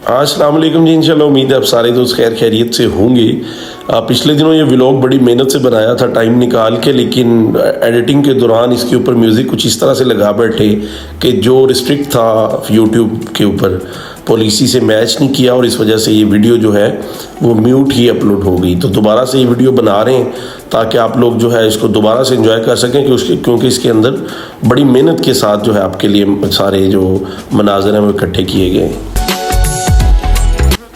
अस्सलाम वालेकुम जी। इंशाल्लाह उम्मीद है आप सारे दोस्त खैर खैरियत से होंगे। पिछले दिनों ये व्लॉग बड़ी मेहनत से बनाया था टाइम निकाल के, लेकिन एडिटिंग के दौरान इसके ऊपर म्यूज़िक कुछ इस तरह से लगा बैठे कि जो रिस्ट्रिक्ट था यूट्यूब के ऊपर पॉलिसी से मैच नहीं किया, और इस वजह से ये वीडियो जो है वो म्यूट ही अपलोड हो गई। तो दोबारा से ये वीडियो बना रहे हैं ताकि आप लोग जो है इसको दोबारा से एंजॉय कर सकें, क्योंकि इसके अंदर बड़ी मेहनत के साथ जो है आपके लिए सारे जो मनाज़र हैं वो इकट्ठे किए गए हैं।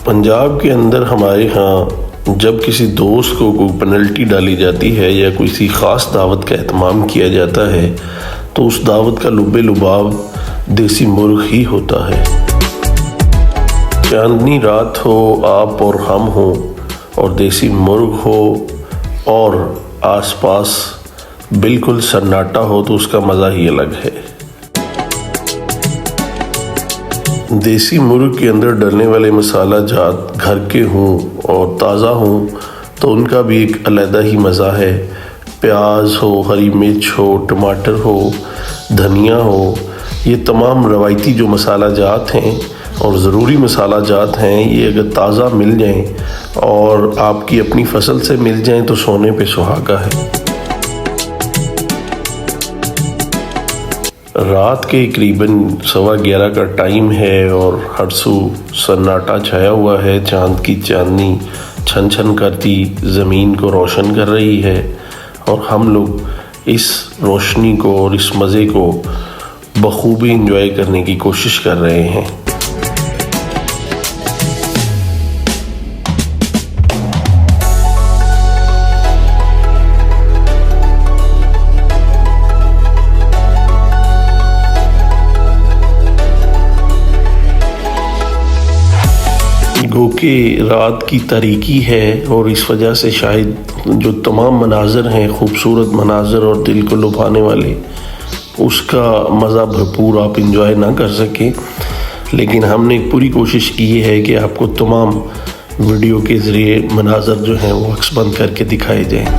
पंजाब के अंदर हमारे यहाँ जब किसी दोस्त को कोई पेनल्टी डाली जाती है या किसी ख़ास दावत का एहतमाम किया जाता है तो उस दावत का लुब्बे लुबाव देसी मुर्ग ही होता है। चांदनी रात हो, आप और हम हो और देसी मुर्ग हो और आसपास बिल्कुल सन्नाटा हो तो उसका मज़ा ही अलग है। देसी मुर्ग के अंदर डलने वाले मसाला जात घर के हों और ताज़ा हों तो उनका भी एक अलग ही मज़ा है। प्याज हो, हरी मिर्च हो, टमाटर हो, धनिया हो, ये तमाम रवायती जो मसाला जात हैं और ज़रूरी मसाला जात हैं, ये अगर ताज़ा मिल जाएं और आपकी अपनी फसल से मिल जाएं तो सोने पे सुहागा है। रात के करीबन 11:15 का टाइम है और हर सू सन्नाटा छाया हुआ है। चांद की चांदनी छन छन करती ज़मीन को रोशन कर रही है और हम लोग इस रोशनी को और इस मज़े को बखूबी एंजॉय करने की कोशिश कर रहे हैं। गो के रात की तारीकी है और इस वजह से शायद जो तमाम मनाज़र हैं, खूबसूरत मनाज़र और दिल को लुभाने वाले, उसका मज़ा भरपूर आप इंजॉय ना कर सकें। लेकिन हमने एक पूरी कोशिश की है कि आपको तमाम वीडियो के ज़रिए मनाज़र जो हैं वो अक्सबंद करके दिखाए जाएँ।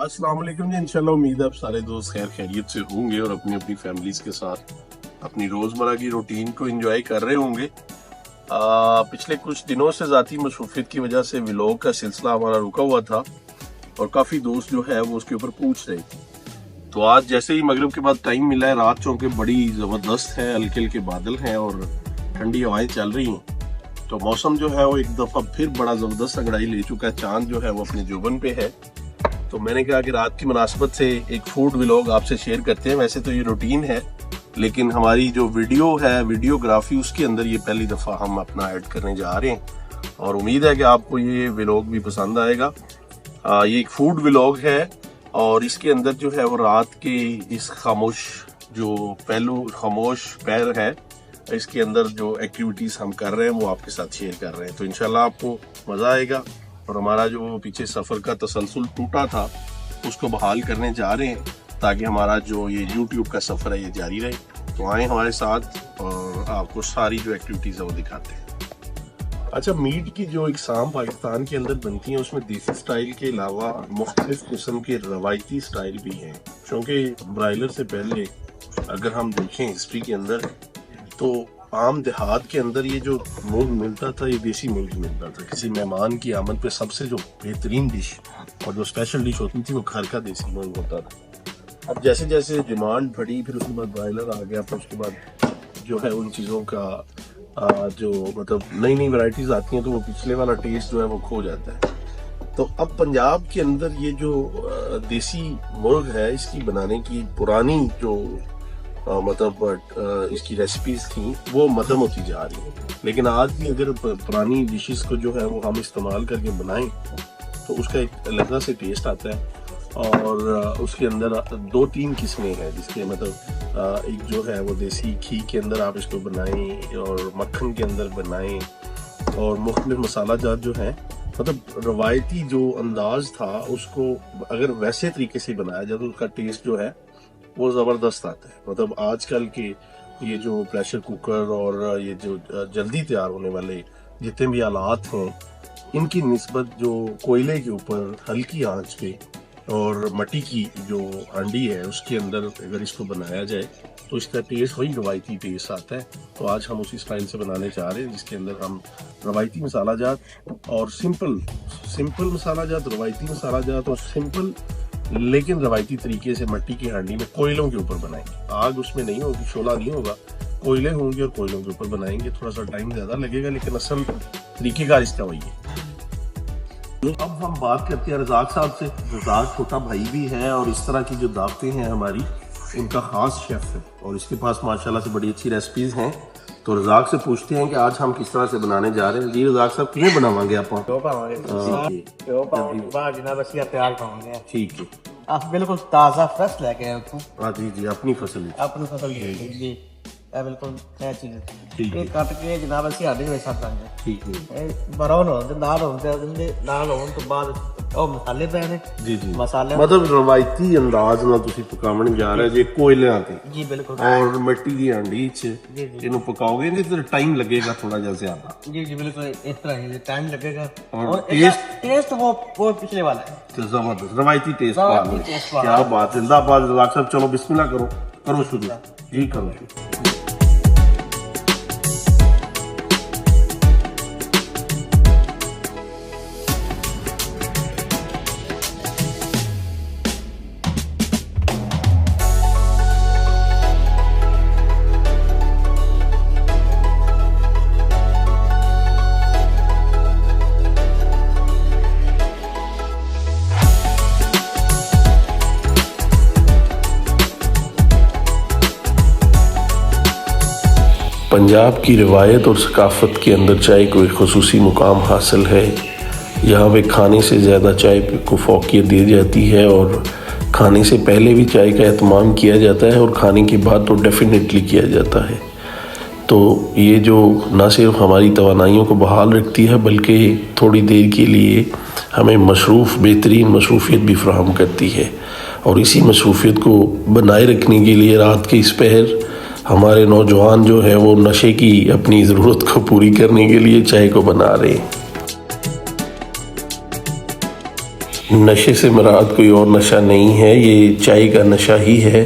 अस्सलाम वालेकुम जी। इंशाल्लाह उम्मीद है आप सारे दोस्त खैर खैरियत से होंगे और अपनी अपनी फैमिलीज के साथ अपनी रोज़मर्रा की रूटीन को एंजॉय कर रहे होंगे। पिछले कुछ दिनों से ज़ाती मसरूफियत की वजह से व्लॉग का सिलसिला हमारा रुका हुआ था और काफ़ी दोस्त जो है वो उसके ऊपर पूछ रहे थे। तो आज जैसे ही मगरिब के बाद टाइम मिला है, रात चौंके बड़ी ज़बरदस्त है, हल्के हल्के बादल हैं और ठंडी हवाएं चल रही हैं, तो मौसम जो है वो एक दफ़ा फिर बड़ा ज़बरदस्त अंगड़ाई ले चुका है। चाँद जो है वो अपने जुबन पे है, तो मैंने कहा कि रात की मुनासबत से एक फूड व्लॉग आपसे शेयर करते हैं। वैसे तो ये रूटीन है, लेकिन हमारी जो वीडियो है, वीडियोग्राफी, उसके अंदर ये पहली दफ़ा हम अपना ऐड करने जा रहे हैं और उम्मीद है कि आपको ये व्लॉग भी पसंद आएगा। ये एक फूड व्लॉग है और इसके अंदर जो है वो रात के इस खामोश जो पहलू, खामोश पैर है, इसके अंदर जो एक्टिविटीज़ हम कर रहे हैं वो आपके साथ शेयर कर रहे हैं। तो इंशाल्लाह आपको मज़ा आएगा और हमारा जो पीछे सफ़र का तसलसल टूटा था उसको बहाल करने जा रहे हैं ताकि हमारा जो ये YouTube का सफ़र है ये जारी रहे। तो आए हमारे साथ और आपको सारी जो एक्टिविटीज़ है वो दिखाते हैं। अच्छा, मीट की जो इकसाम पाकिस्तान के अंदर बनती हैं उसमें देसी स्टाइल के अलावा मुख्तलिफ किस्म के रवायती स्टाइल भी हैं, क्योंकि ब्रायलर से पहले अगर हम देखें हिस्ट्री के अंदर तो आम देहात के अंदर ये जो मुर्ग मिलता था ये देसी मुर्ग मिलता था। किसी मेहमान की आमद पे सबसे जो बेहतरीन डिश और जो स्पेशल डिश होती थी वो घर का देसी मुर्ग होता था। अब जैसे जैसे डिमांड बढ़ी, फिर उसके बाद ब्रायलर आ गया, फिर उसके बाद जो है उन चीज़ों का जो मतलब नई नई वैरायटीज़ आती हैं तो वो पिछले वाला टेस्ट जो है वो खो जाता है। तो अब पंजाब के अंदर ये जो देसी मुर्ग है इसकी बनाने की पुरानी जो मतलब इसकी रेसिपीज थी वो मदम होती जा रही है। लेकिन आज भी अगर पुरानी डिशेस को जो है वो हम इस्तेमाल करके बनाएं तो उसका एक अलग से टेस्ट आता है। और उसके अंदर 2-3 किस्में हैं जिसके मतलब एक जो है वो देसी घी के अंदर आप इसको बनाएं और मक्खन के अंदर बनाएं और मुख्तलिफ मसाला जात जो है, मतलब रवायती जो अंदाज था उसको अगर वैसे तरीके से बनाया जाए तो उसका टेस्ट जो है वो ज़बरदस्त आता है। मतलब आजकल के ये जो प्रेशर कुकर और ये जो जल्दी तैयार होने वाले जितने भी आलात हैं इनकी निस्बत जो कोयले के ऊपर हल्की आंच पे और मट्टी की जो हांडी है उसके अंदर अगर इसको बनाया जाए तो इसका टेस्ट वही रवायती टेस्ट आता है। तो आज हम उसी स्टाइल से बनाने चाह रहे हैं जिसके अंदर हम रवायती मसाला जात और सिंपल मसाला जात, रवायती मसाला जात और सिंपल लेकिन रवायती तरीके से मट्टी की हांडी में कोयलों के ऊपर बनाएंगे। आग उसमें नहीं होगी, शोला नहीं होगा, कोयले होंगे और कोयलों के ऊपर बनाएंगे। थोड़ा सा टाइम ज्यादा लगेगा लेकिन असल तरीकेकार इसका वही है। अब हम बात करते हैं रजाक साहब से। रजाक छोटा भाई भी है और इस तरह की जो दावतें हैं हमारी इनका खास शेफ है और इसके पास माशाल्लाह से बड़ी अच्छी रेसिपीज हैं। तो रजाक से पूछते हैं कि आज हम किस तरह से बनाने जा रहे हैं। जी रजाक साहब किवें बनावांगे ਆਪਾਂ? ठीक है, आप बिल्कुल ताज़ा फ्रेश लेके आए हो। हाँ जी अपनी फसल जी बिल्कुल नया चीज़ ठीक है। कट के जनाब ਅਸੀਂ ਸਾਡੇ ਵਿੱਚ ਛੱਡ ਦਾਂਗੇ। ठीक है ਬਰਾਉਨ ਹੋਣ ਦੇ ਨਾਲ ਹੋਣ ਤੋਂ ਬਾਅਦ ਉਹ ਮਸਾਲੇ ਪੈਣੇ। जी मसाले मतलब रवायती अंदाज ਨਾਲ ਤੁਸੀਂ ਪਕਾਉਣ ਜਾ ਰਹੇ ਜੇ ਕੋਇਲਿਆਂ ਤੇ जी बिल्कुल और मिट्टी की हांडी च ਇਹਨੂੰ ਪਕਾਓਗੇ ਤੇ ਫਿਰ ਟਾਈਮ लगेगा थोड़ा ਜਿਹਾ ज्यादा। जी बिल्कुल इस तरह ही टाइम लगेगा और टेस्ट वो पिछले वाला है तो जबरदस्त रवायती टेस्ट रवायती टेस्ट वाला। क्या बात है। जिंदाबाद रजाक साहब। चलो बिस्मिल्लाह करो शुरू जी करो शुरू। पंजाब की रिवायत और सकाफ़त के अंदर चाय को एक ख़ुसूसी मुकाम हासिल है। यहाँ पे खाने से ज़्यादा चाय को फ़ौक़ियत दी जाती है और खाने से पहले भी चाय का एहतमाम किया जाता है और खाने के बाद तो डेफिनेटली किया जाता है। तो ये जो ना सिर्फ हमारी तवानाइयों को बहाल रखती है बल्कि थोड़ी देर के लिए हमें बेहतरीन मशरूफ़ियत भी फ़राहम करती है। और इसी मशरूफ़ियत को बनाए रखने के लिए रात के इस पहर हमारे नौजवान जो है वो नशे की अपनी ज़रूरत को पूरी करने के लिए चाय को बना रहे हैं। नशे से मुराद कोई और नशा नहीं है, ये चाय का नशा ही है।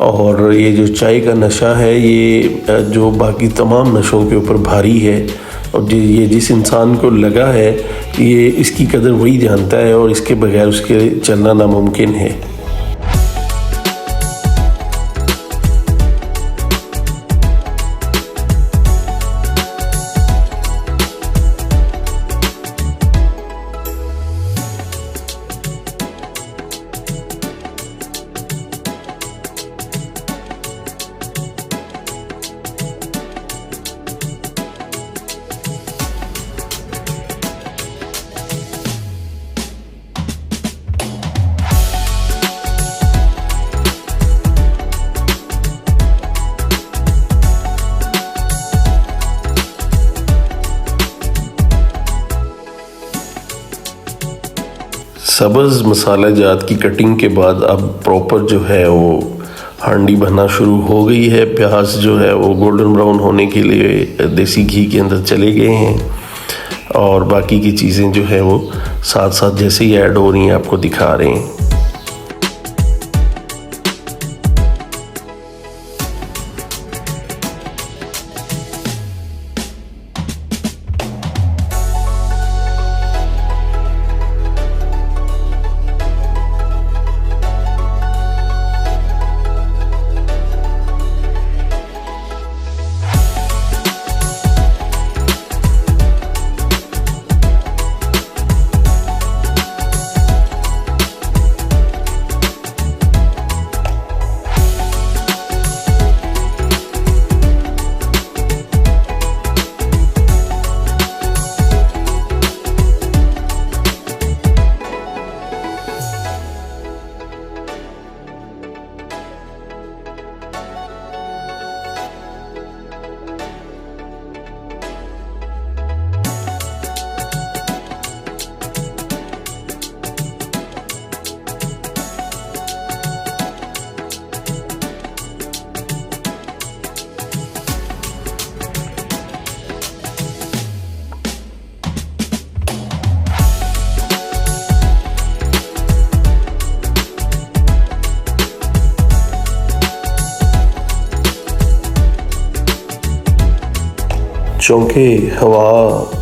और ये जो चाय का नशा है ये जो बाकी तमाम नशों के ऊपर भारी है और ये जिस इंसान को लगा है ये इसकी कदर वही जानता है और इसके बगैर उसके चलना नामुमकिन है। सब्ज़ मसाला जात की कटिंग के बाद अब प्रॉपर जो है वो हांडी बनना शुरू हो गई है। प्याज जो है वो गोल्डन ब्राउन होने के लिए देसी घी के अंदर चले गए हैं और बाकी की चीज़ें जो है वो साथ साथ जैसे ही ऐड हो रही हैं आपको दिखा रहे हैं। चूँकि हवा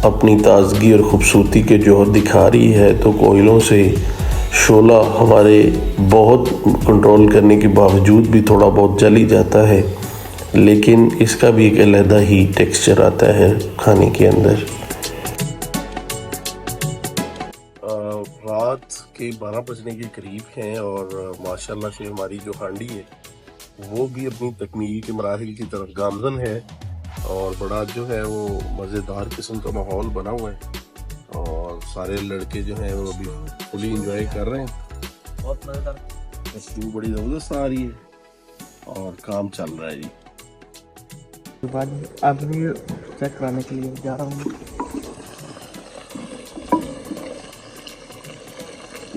अपनी ताजगी और ख़ूबसूरती के जौहर दिखा रही है, तो कोयलों से शोला हमारे बहुत कंट्रोल करने के बावजूद भी थोड़ा बहुत जल ही जाता है, लेकिन इसका भी एक अलहदा ही टेक्सचर आता है खाने के अंदर। रात के 12 बजने के करीब हैं और माशाल्लाह से हमारी जो हांडी है वो भी अपनी तकमील के मराहिल की तरफ गामजन है और बड़ा जो है वो मज़ेदार किस्म का माहौल बना हुआ है और सारे लड़के जो हैं वो अभी फुली इंजॉय कर रहे हैं। बहुत मजेदार, खुशबू बड़ी ज़बरदस्त आ रही है और काम चल रहा है जी। बाद अभी चेक कराने के लिए जा रहा हूँ।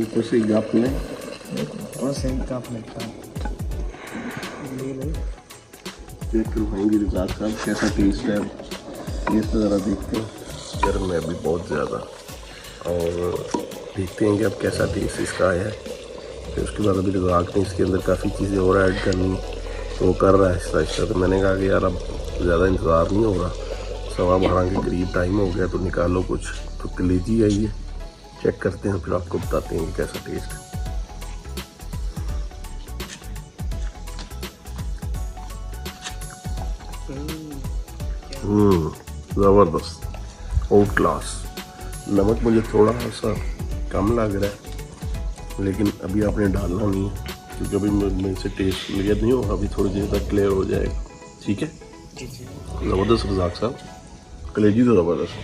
ऊपर से गप लें और सही कप लगता है, चेक करवाएंगे रिजाक साहब कैसा टेस्ट है। टेस्ट ज़रा देखते हैं, गर्म है अभी बहुत ज़्यादा, और देखते हैं कि अब कैसा टेस्ट इसका आया है। फिर उसके बाद अभी रिजाक ने इसके अंदर काफ़ी चीज़ें और ऐड करनी तो वो कर रहा है आहिस्ता आहिस्ता। तो मैंने कहा कि यार अब ज़्यादा इंतज़ार नहीं हो रहा, 12:15 के करीब टाइम हो गया, तो निकालो कुछ। तो कलेजी आई है, चेक करते हैं फिर आपको बताते हैं कि कैसा टेस्ट है। ज़बरदस्त, आउट क्लास। नमक मुझे थोड़ा सा कम लग रहा है, लेकिन अभी आपने डालना नहीं है क्योंकि अभी मेरे से टेस्ट क्लियर नहीं होगा, अभी थोड़ी देर तक क्लियर हो जाएगा। ठीक है, ज़बरदस्त रज़ाक साहब, कलेजी तो ज़बरदस्त।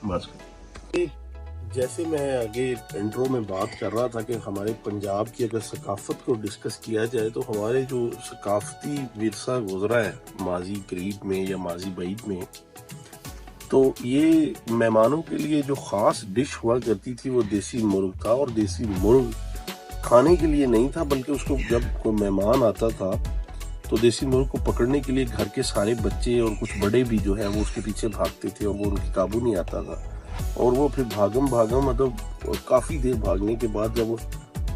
बस जैसे मैं आगे इंट्रो में बात कर रहा था कि हमारे पंजाब की अगर सकाफत को डिस्कस किया जाए तो हमारे जो सकाफती विरसा गुजरा है माजी करीब में या माजी बैद में, तो ये मेहमानों के लिए जो ख़ास डिश हुआ करती थी वो देसी मुर्ग था। और देसी मुर्ग खाने के लिए नहीं था, बल्कि उसको जब कोई मेहमान आता था तो देसी मुर्ग को पकड़ने के लिए घर के सारे बच्चे और कुछ बड़े भी जो है वो उसके पीछे भागते थे और वो उनकी काबू नहीं आता था। और वो फिर भागम मतलब काफ़ी देर भागने के बाद जब वो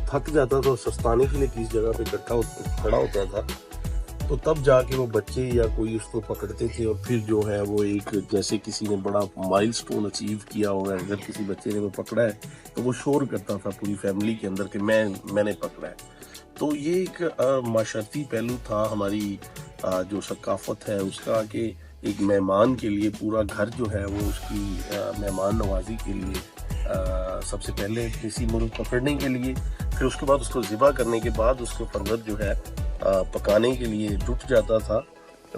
थक जाता था, सस्ताने के लिए किसी जगह पे खड़ा होता था, तो तब जाके वो बच्चे या कोई उसको पकड़ते थे। और फिर जो है वो एक जैसे किसी ने बड़ा माइलस्टोन अचीव किया होगा, अगर किसी बच्चे ने वो पकड़ा है तो वो शोर करता था पूरी फैमिली के अंदर कि मैंने पकड़ा है। तो ये एक माशरती पहलू था हमारी जो सकाफत है उसका, कि एक मेहमान के लिए पूरा घर जो है वो उसकी मेहमान नवाजी के लिए सबसे पहले देसी मुर्ग पकड़ने के लिए, फिर उसके बाद उसको ज़िबा करने के बाद उसको फरवर जो है पकाने के लिए जुट जाता था।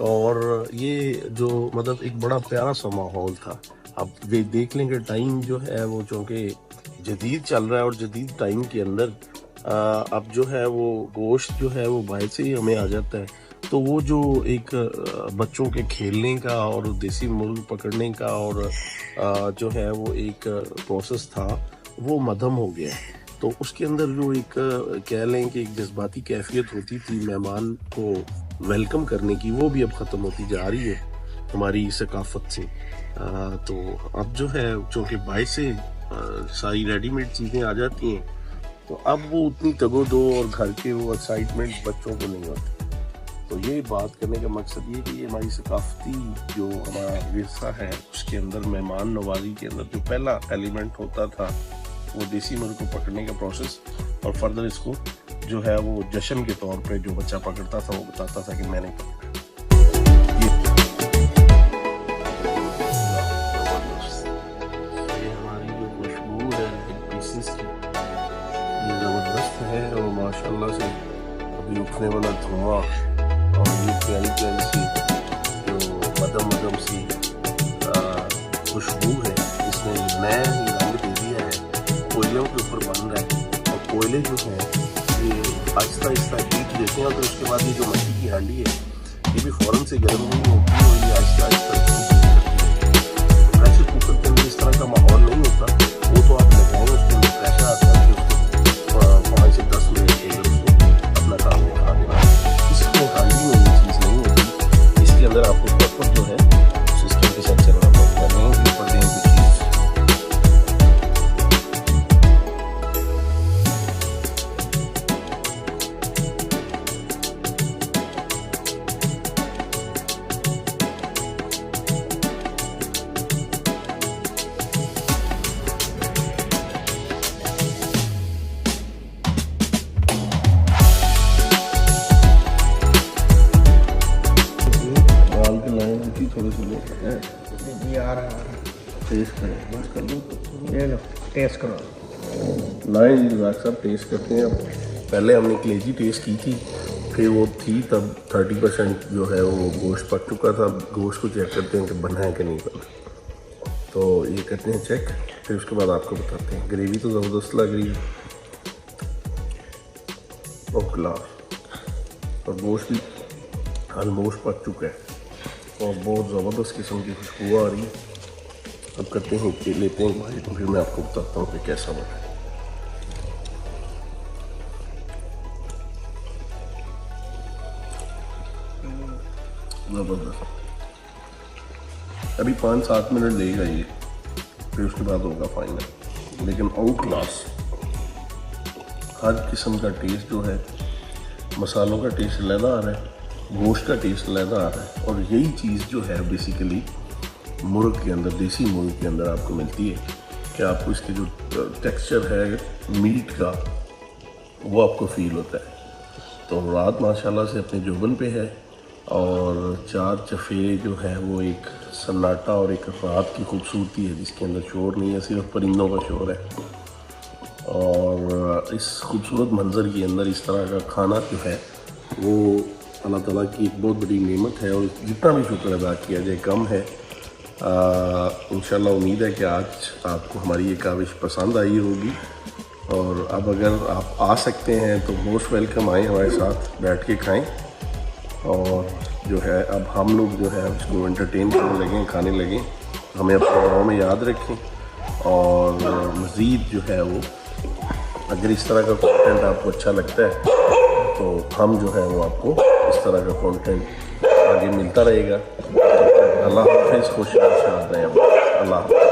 और ये जो मतलब एक बड़ा प्यारा सा माहौल था। अब वे देख लेंगे टाइम जो है वो चूँकि जदीद चल रहा है और जदीद टाइम के अंदर अब जो है वो गोश्त जो है वो बाहर से ही हमें आ जाता है, तो वो जो एक बच्चों के खेलने का और देसी मुर्ग पकड़ने का और जो है वो एक प्रोसेस था वो मद्धम हो गया है। तो उसके अंदर जो एक कह लें कि एक जज्बाती कैफियत होती थी मेहमान को वेलकम करने की, वो भी अब ख़त्म होती जा रही है हमारी सकाफत से। तो अब जो है चूँकि बाहर से सारी रेडीमेड चीज़ें आ जाती हैं, तो अब वो उतनी तगोदो और घर के वो एक्साइटमेंट बच्चों को नहीं होते। तो ये बात करने का मकसद ये कि ये हमारी सकाफती जो हमारा विरसा है उसके अंदर मेहमान नवाजी के अंदर जो पहला एलिमेंट होता था वो देसी मुर्ग को पकड़ने का प्रोसेस, और फर्दर इसको जो है वो जश्न के तौर पे जो बच्चा पकड़ता था वो बताता था कि मैंने पकड़ा। ये हमारी जो खुशबू है पीसेस की ये ज़बरदस्त है और माशाल्लाह से अभी उठने वाला धुआं और ये प्यारी प्यारी सी जो मदम सी खुशबू है, इसने नया ही रंग दे दिया है, कोयलों के ऊपर बन रहा है। और कोयले जो हैं ये आहिस्ता आहिस्ता हीट देते हैं और फिर उसके बाद ये जो मिट्टी की हांडी है ये भी फ़ौरन से गर्म नहीं होती और ये आहिस्ता आहिस्ता प्रेशर कुकर के अंदर इस तरह का माहौल नहीं होता। वो तो आप लगाएंगे उसके अंदर प्रेशर आता है कि उसको 5 से 10 मिनट के अंदर उसको अपना काम दिखा देना। इसमें हांडी में ये चीज़ नहीं होती, इसके अंदर आपको प्रॉपर जो है सिस्टम के साथ चलना पड़ता है। नहीं भी ऊपर देंगे चीज़ जी आ रहा है। टेस्ट करें, बस कर दो। ये लो टेस्ट करो। लाएं जी रज़ाक साहब, टेस्ट करते हैं। अब पहले हमने कलेजी टेस्ट की थी, फिर वो थी तब 30% जो है वो गोश्त पक चुका था। गोश्त को चेक करते हैं कि बना है कि नहीं बना, तो ये करते हैं चेक, फिर उसके बाद आपको बताते हैं। ग्रेवी तो ज़बरदस्त लग रही है और ग्लास, और गोश्त भी ऑलमोस्ट पक चुका है और बहुत ज़बरदस्त किस्म की खुशबू आ रही है। अब करते हैं कि लेते हैं भाई, तो फिर मैं आपको बताता हूँ कि कैसा बना है। ज़बरदस्त। अभी 5-7 मिनट लेगा ये, फिर उसके बाद होगा फाइनल। लेकिन आउट क्लास, हर किस्म का टेस्ट जो है, मसालों का टेस्ट अलग आ रहा है, गोश्त का टेस्ट अलग आ रहा है। और यही चीज़ जो है बेसिकली मुर्ग के अंदर, देसी मुर्ग के अंदर आपको मिलती है कि आपको इसके जो टेक्सचर है मीट का वो आपको फील होता है। तो रात माशाल्लाह से अपने जोबन पे है और 4 चफेरे जो है वो एक सन्नाटा और एक रात की खूबसूरती है जिसके अंदर शोर नहीं है, सिर्फ परिंदों का शोर है। और इस खूबसूरत मंज़र के अंदर इस तरह का खाना जो है वो अल्लाह ताला की एक बहुत बड़ी नेमत है, और जितना भी शुक्र अदा किया जाए कम है। इंशाल्लाह उम्मीद है कि आज आपको हमारी ये काविश पसंद आई होगी। और अब अगर आप आ सकते हैं तो मोस्ट वेलकम, आएँ हमारे साथ बैठ के खाएं। और जो है अब हम लोग जो है उसको एंटरटेन करने लगें, खाने लगें। हमें अपने गाँव में याद रखें, और मज़ीद जो है वो अगर इस तरह का कंटेंट आपको अच्छा लगता है तो हम जो है वो आपको इस तरह का कंटेंट आगे मिलता रहेगा। अल्लाह हाफ़िज़, खुश रहें, शाद रहें। अल्लाह।